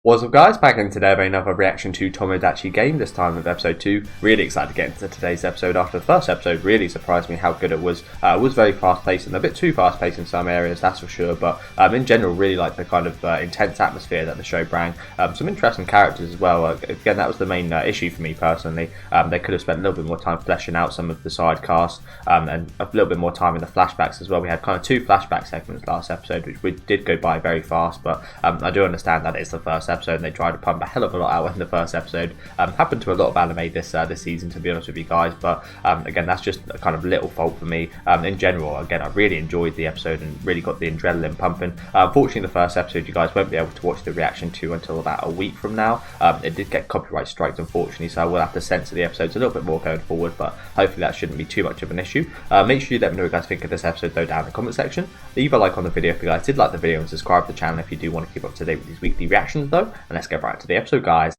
What's up guys, back in today with another reaction to Tomodachi Game, this time with episode 2. Really excited to get into today's episode. After the first episode really surprised me how good it was. It was very fast paced and a bit too fast paced in some areas, that's for sure, but in general really like the kind of intense atmosphere that the show brought. Some interesting characters as well. Again, that was the main issue for me personally. They could have spent a little bit more time fleshing out some of the side cast and a little bit more time in the flashbacks as well. We had kind of two flashback segments last episode, which we did go by very fast, but I do understand that it's the first episode and they tried to pump a hell of a lot out in the first episode. Happened to a lot of anime this season, to be honest with you guys, but again, that's just a kind of little fault for me. In general, again, I really enjoyed the episode and really got the adrenaline pumping. Unfortunately, the first episode you guys won't be able to watch the reaction to until about a week from now. It did get copyright striked, unfortunately, so I will have to censor the episodes a little bit more going forward, but hopefully that shouldn't be too much of an issue. Make sure you let me know what you guys think of this episode though down in the comment section. Leave a like on the video if you guys did like the video and subscribe to the channel if you do want to keep up to date with these weekly reactions though. And let's get right to the episode, guys.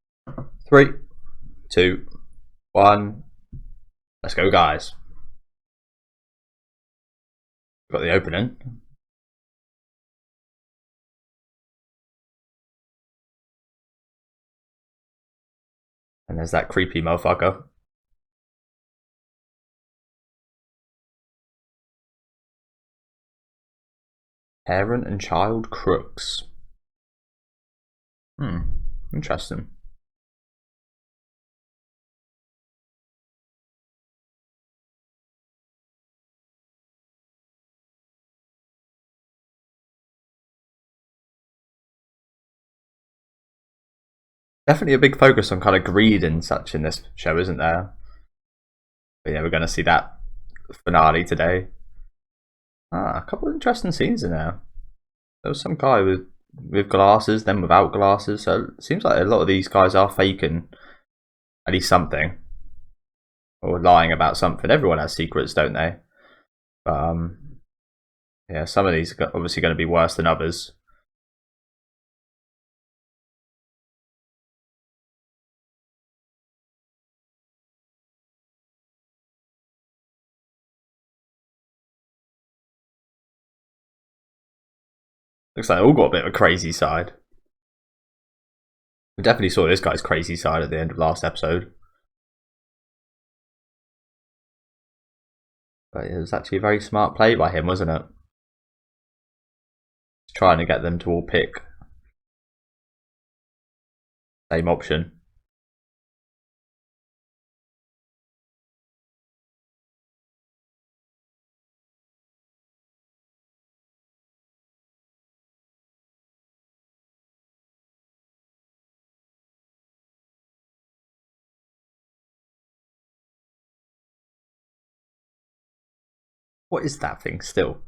3, 2, 1, let's go, guys. Got the opening. And there's that creepy motherfucker. Parent and child crooks. Interesting. Definitely a big focus on kind of greed and such in this show, isn't there? But yeah, we're going to see that finale today. A couple of interesting scenes in there. There was some guy with glasses, then without glasses. So it seems like a lot of these guys are faking at least something, or lying about something. Everyone has secrets, don't they? But yeah, some of these are obviously going to be worse than others. Looks like they all got a bit of a crazy side. We definitely saw this guy's crazy side at the end of last episode. But it was actually a very smart play by him, wasn't it? Trying to get them to all pick the same option. What is that thing still?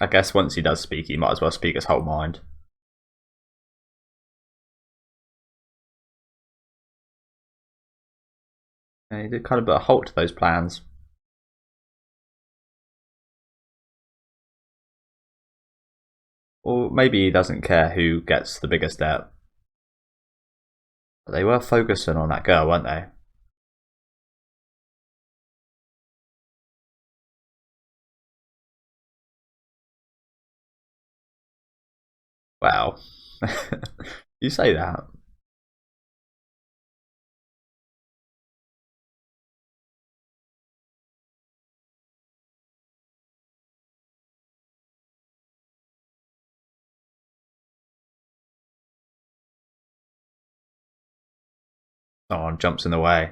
I guess once he does speak, he might as well speak his whole mind. And he did kind of put a halt to those plans. Or maybe he doesn't care who gets the biggest debt. But they were focusing on that girl, weren't they? Wow. You say that. Someone jumps in the way.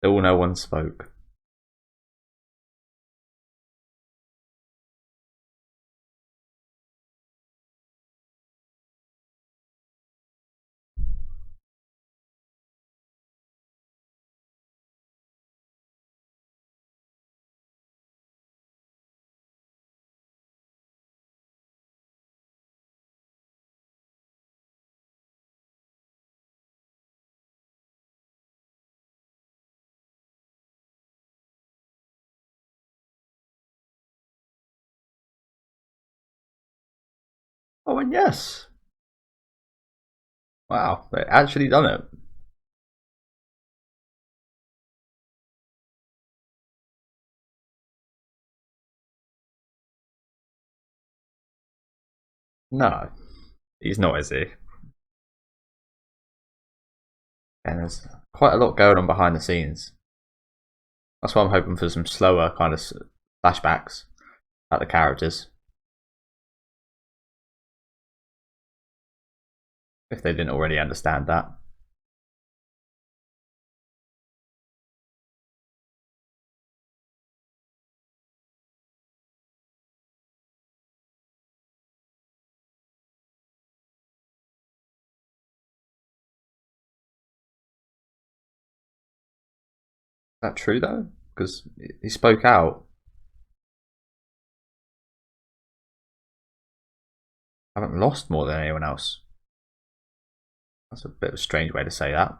Still no one spoke. Oh, and yes. Wow, they actually done it. No, he's not, is he? And there's quite a lot going on behind the scenes. That's why I'm hoping for some slower kind of flashbacks at the characters. If they didn't already understand that. Is that true though? Because he spoke out. I haven't lost more than anyone else. That's a bit of a strange way to say that.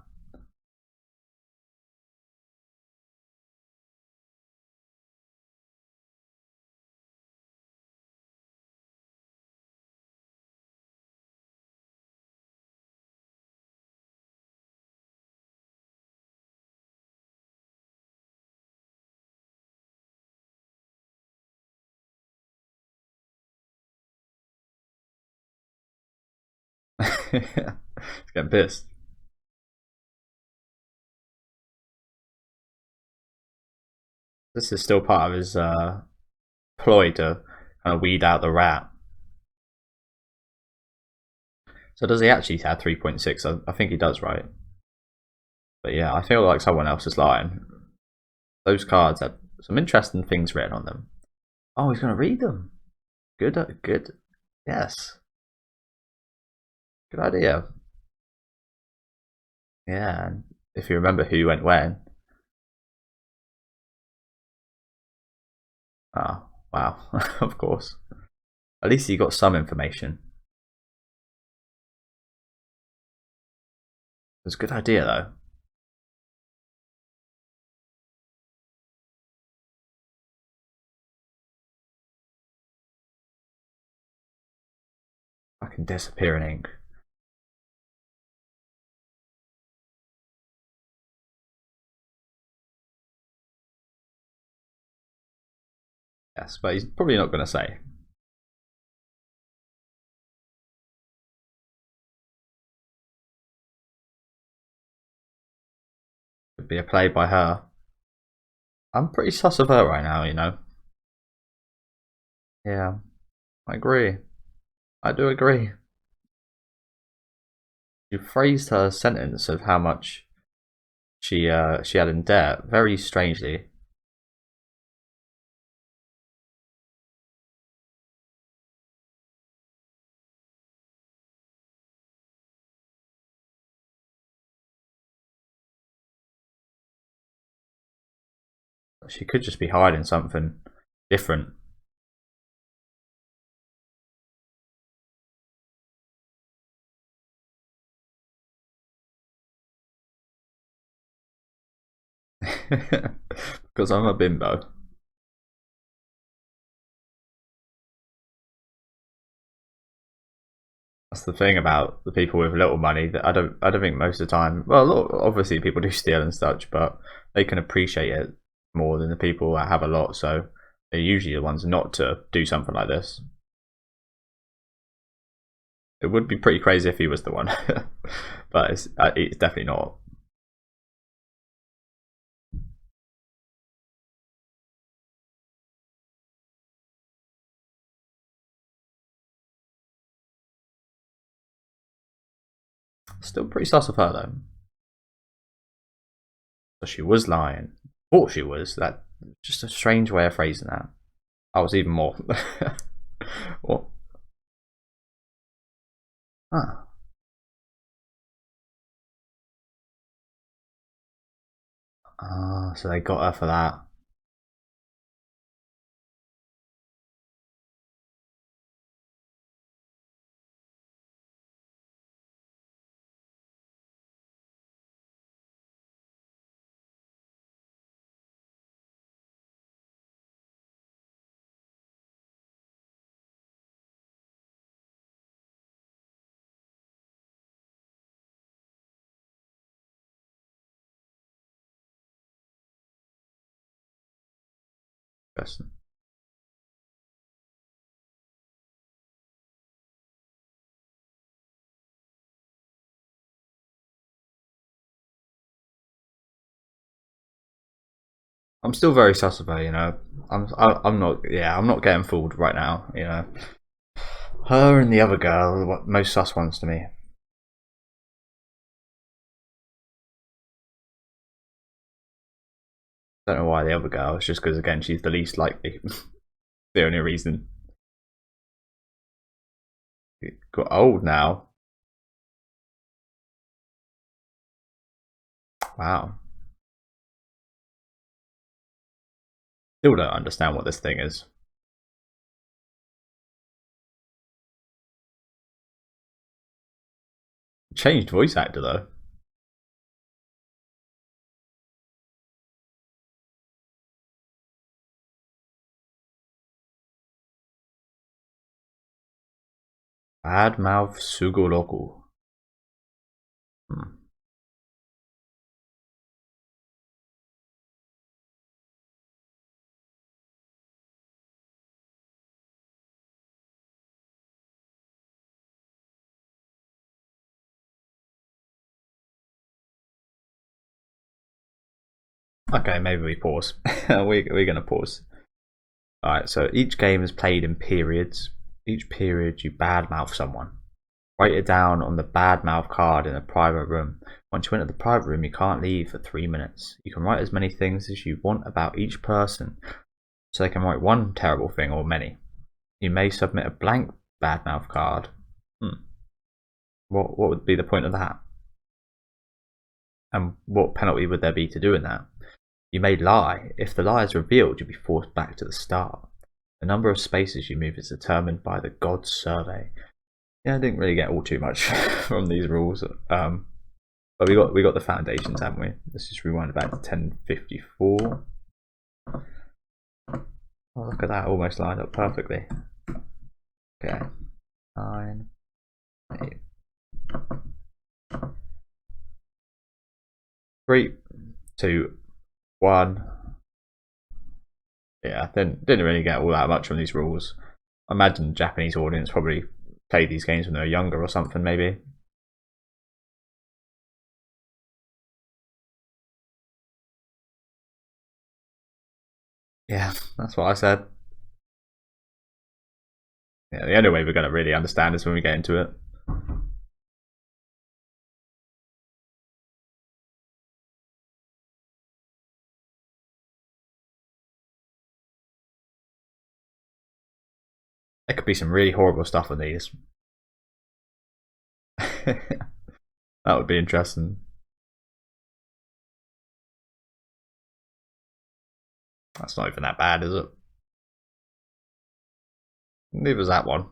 He's getting pissed. This is still part of his ploy to kind of weed out the rat. So does he actually have 3.6? I think he does, right? But yeah, I feel like someone else is lying. Those cards had some interesting things written on them. Oh, he's going to read them. Good, good. Yes. Good idea. Yeah, and if you remember who went when. Oh, wow. Of course. At least he got some information. It was a good idea, though. Fucking disappearing ink. Yes, but he's probably not going to say. Could be a play by her. I'm pretty sus of her right now, you know. Yeah, I agree. I do agree. You phrased her sentence of how much she had in debt very strangely. She could just be hiding something different. Because I'm a bimbo. That's the thing about the people with little money that I don't think most of the time. Well, obviously people do steal and such, but they can appreciate it more than the people that have a lot. So they're usually the ones not to do something like this. It would be pretty crazy if he was the one, but it's definitely not. Still pretty sus of her though. So she was lying. Thought she was. That just a strange way of phrasing that. I was even more. What? Huh. Ah, so they got her for that. Interesting. I'm still very sus of her, you know. I'm not. Yeah, I'm not getting fooled right now. You know, her and the other girl are the most sus ones to me. Don't know why the other girl. It's just because again she's the least likely. The only reason. It got old now. Wow. Still don't understand what this thing is. Changed voice actor though. Badmouth Sugoroku. Hmm. Okay, maybe we pause. We're gonna pause. Alright, so each game is played in periods. Each period you badmouth someone. Write it down on the badmouth card in a private room. Once you enter the private room, you can't leave for 3 minutes. You can write as many things as you want about each person, so they can write one terrible thing or many. You may submit a blank badmouth card. What would be the point of that? And what penalty would there be to doing that? You may lie. If the lie is revealed, you'll be forced back to the start. The number of spaces you move is determined by the God's survey. Yeah, I didn't really get all too much from these rules, but we got the foundations, haven't we? Let's just rewind back to 1054. Oh, look at that! Almost lined up perfectly. Okay, 9, 8, 3, 2, 1. Yeah, didn't really get all that much from these rules. I imagine the Japanese audience probably played these games when they were younger or something, maybe. Yeah, that's what I said. Yeah, the only way we're going to really understand is when we get into it. There could be some really horrible stuff on these. That would be interesting. That's not even that bad, is it? Neither was that one.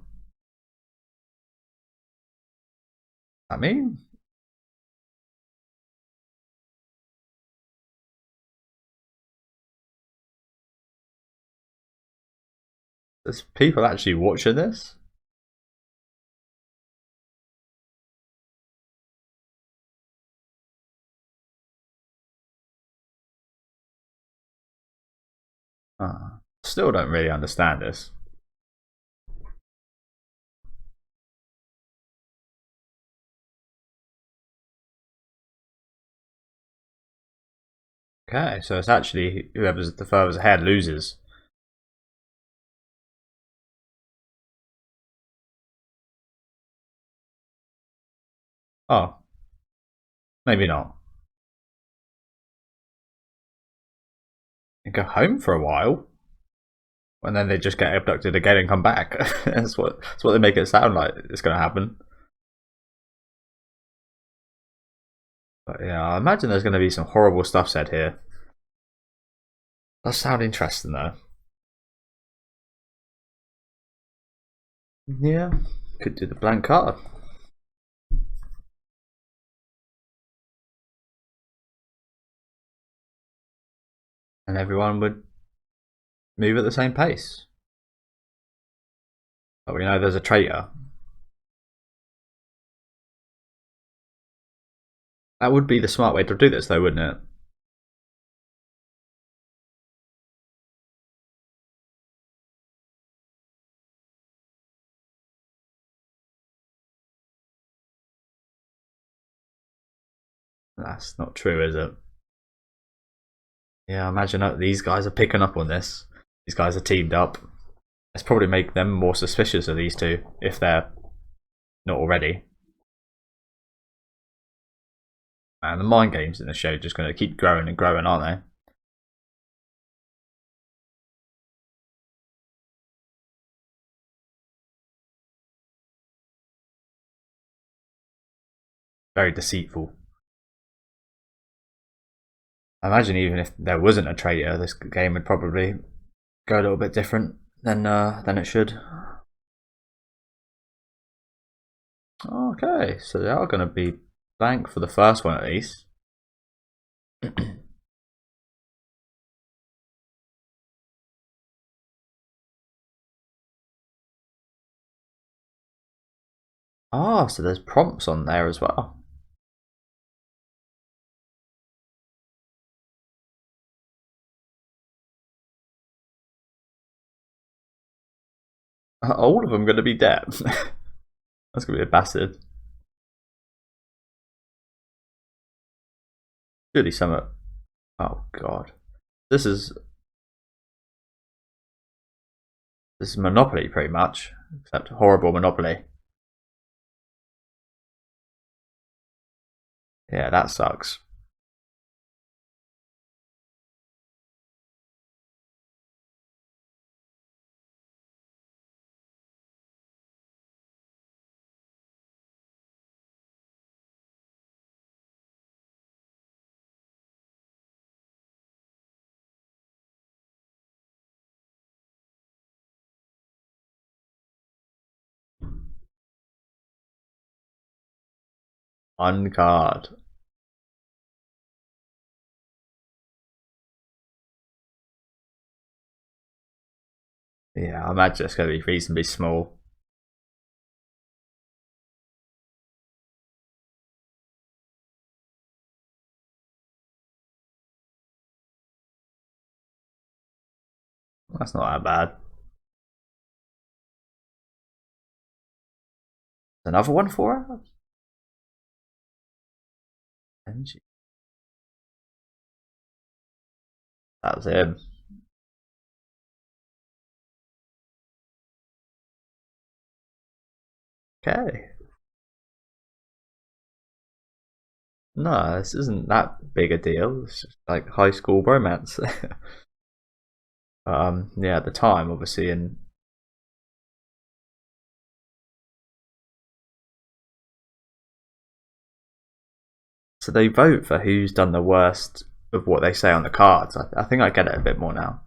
I mean, there's people actually watching this. Still don't really understand this. Okay, so it's actually whoever's the furthest ahead loses. Oh, maybe not. You go home for a while, and then they just get abducted again and come back. That's what they make it sound like it's going to happen. But yeah, I imagine there's going to be some horrible stuff said here. That sound interesting though. Yeah, could do the blank card. And everyone would move at the same pace. But we know there's a traitor. That would be the smart way to do this though, wouldn't it? That's not true, is it? Yeah, imagine that these guys are picking up on this. These guys are teamed up. Let's probably make them more suspicious of these two, if they're not already. And the mind games in the show are just going to keep growing and growing, aren't they? Very deceitful. I imagine even if there wasn't a traitor, this game would probably go a little bit different than it should. Okay, so they are going to be blank for the first one at least. Ah, so there's prompts on there as well. Are all of them going to be dead? That's going to be a bastard. Surely some. Oh god, this is Monopoly pretty much, except horrible Monopoly. Yeah, that sucks. One card. Yeah, I imagine it's going to be reasonably small. That's not that bad. Another one for her? That was him. Okay. No, this isn't that big a deal. It's just like high school romance. Yeah, at the time, obviously, and so they vote for who's done the worst of what they say on the cards. I think I get it a bit more now.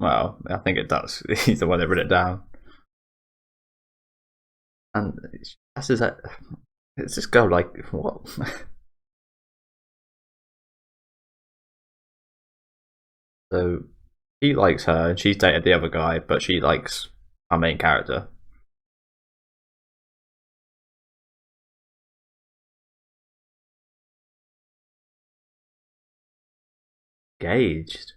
Well, I think it does. He's the one that wrote it down. And that's his. It's this girl like what? So he likes her, and she's dated the other guy, but she likes our main character. Engaged.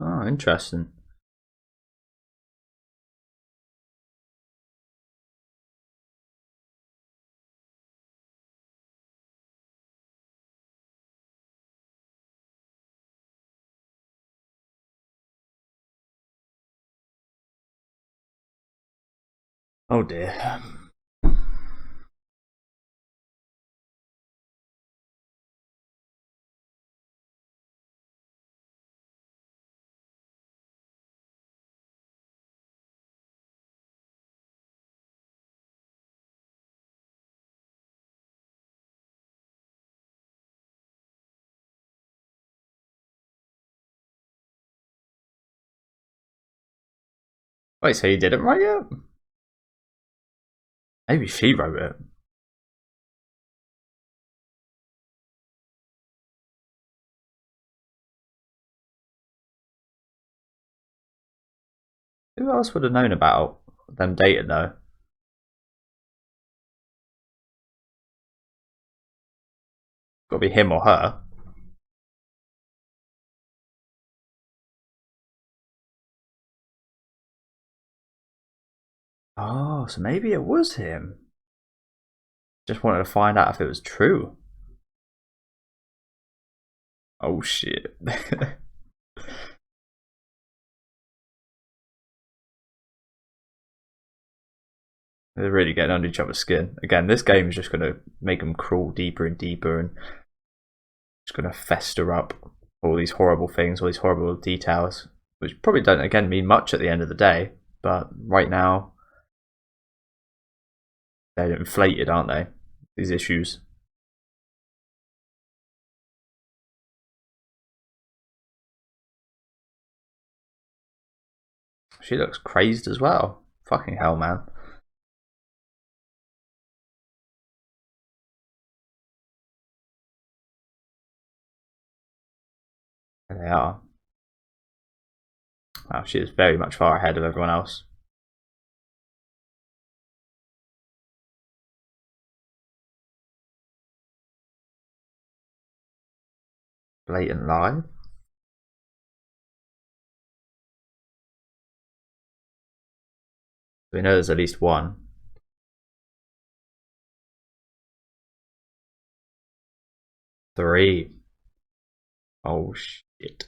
Oh, interesting. Oh dear. Wait, so he didn't write it? Maybe she wrote it. Who else would have known about them dating though? Got to be him or her. Oh, so maybe it was him. Just wanted to find out if it was true. Oh shit. They're really getting under each other's skin. Again, this game is just going to make them crawl deeper and deeper and just going to fester up all these horrible things, all these horrible details, which probably don't, again, mean much at the end of the day. But right now, they're inflated, aren't they? These issues. She looks crazed as well. Fucking hell, man. There they are. Wow, she is very much far ahead of everyone else. Blatant lie. We know there's at least one. 3. Oh shit.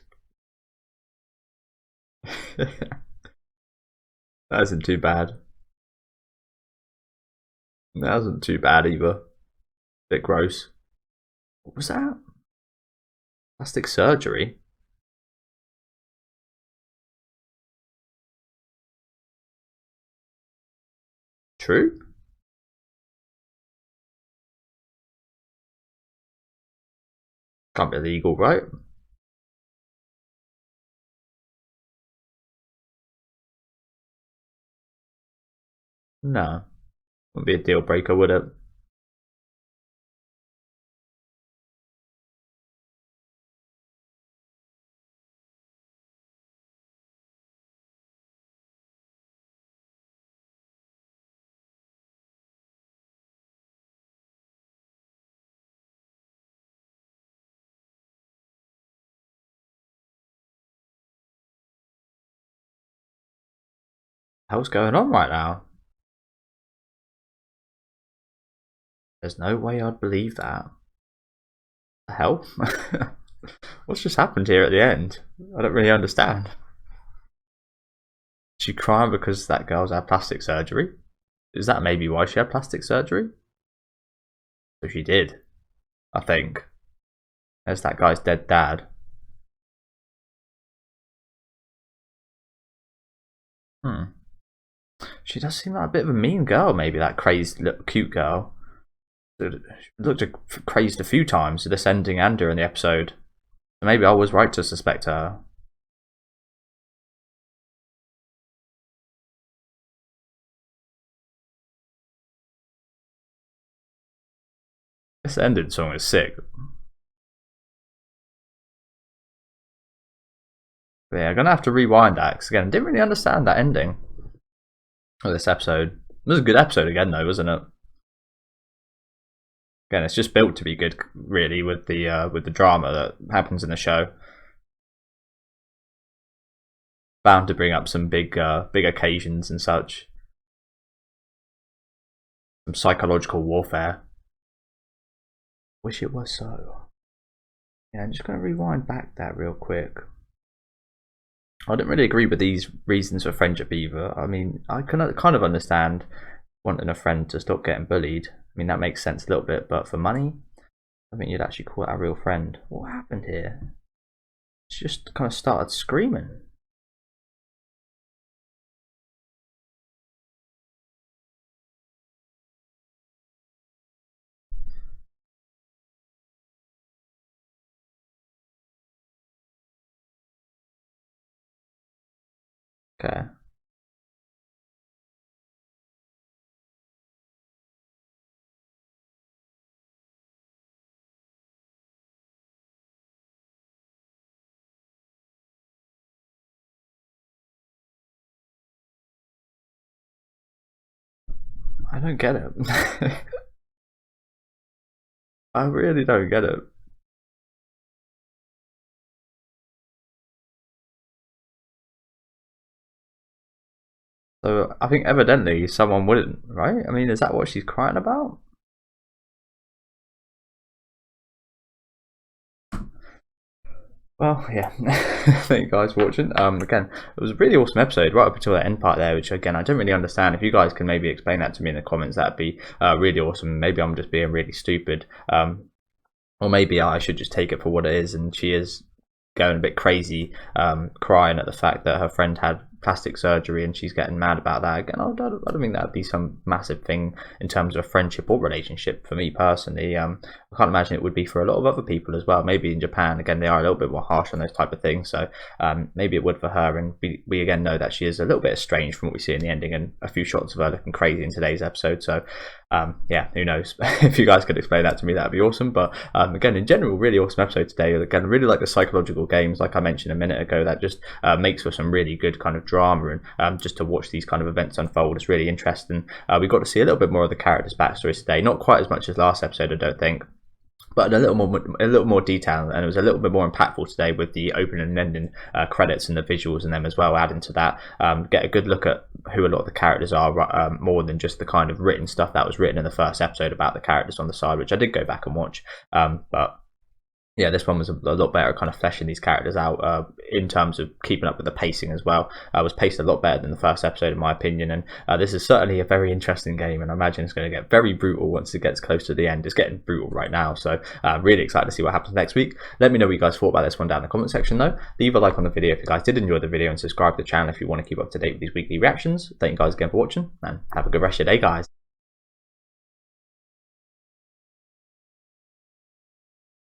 That isn't too bad. That isn't too bad either. Bit gross. What was that? Plastic surgery? True? Can't be illegal, right? No. Wouldn't be a deal breaker, would it? Hell's going on right now? There's no way I'd believe that. The hell? What's just happened here at the end? I don't really understand. She crying because that girl's had plastic surgery? Is that maybe why she had plastic surgery? So she did, I think. There's that guy's dead dad. Hmm. She does seem like a bit of a mean girl, maybe, that crazed little cute girl. She looked crazed a few times, this ending and during the episode. So maybe I was right to suspect her. This ending song is sick. But yeah, I'm gonna have to rewind that because again, I didn't really understand that ending of this episode. It was a good episode again, though, wasn't it? Again, it's just built to be good, really, with the drama that happens in the show. Bound to bring up some big occasions and such. Some psychological warfare. Wish it was so. Yeah, I'm just gonna rewind back that real quick. I don't really agree with these reasons for friendship either. I mean, I can kind of understand wanting a friend to stop getting bullied. I mean, that makes sense a little bit, but for money, I think you'd actually call that a real friend. What happened here? She just kind of started screaming. Okay. I don't get it. I really don't get it. So I think evidently someone wouldn't, right? I mean, is that what she's crying about? Well, yeah. Thank you guys for watching. Again, it was a really awesome episode right up until the end part there, which again I don't really understand. If you guys can maybe explain that to me in the comments, that'd be really awesome. Maybe I'm just being really stupid, or maybe I should just take it for what it is, and she is going a bit crazy, crying at the fact that her friend had plastic surgery and she's getting mad about that. Again, I don't think that would be some massive thing in terms of a friendship or relationship for me personally. I can't imagine it would be for a lot of other people as well. Maybe in Japan, again, they are a little bit more harsh on those type of things, so maybe it would for her. And we again know that she is a little bit estranged from what we see in the ending, and a few shots of her looking crazy in today's episode. So yeah, who knows? If you guys could explain that to me, that'd be awesome. But again, in general, really awesome episode today. Again, I really like the psychological games, like I mentioned a minute ago, that just makes for some really good kind of drama, and just to watch these kind of events unfold is really interesting. We got to see a little bit more of the characters' backstories today, not quite as much as last episode, I don't think, but a little more detail, and it was a little bit more impactful today with the opening and ending credits and the visuals in them as well. Adding to that, get a good look at who a lot of the characters are, more than just the kind of written stuff that was written in the first episode about the characters on the side, which I did go back and watch. But yeah, this one was a lot better, kind of fleshing these characters out in terms of keeping up with the pacing as well. It was paced a lot better than the first episode, in my opinion. And this is certainly a very interesting game, and I imagine it's going to get very brutal once it gets close to the end. It's getting brutal right now, so really excited to see what happens next week. Let me know what you guys thought about this one down in the comment section, though. Leave a like on the video if you guys did enjoy the video, and subscribe to the channel if you want to keep up to date with these weekly reactions. Thank you guys again for watching, and have a good rest of your day, guys.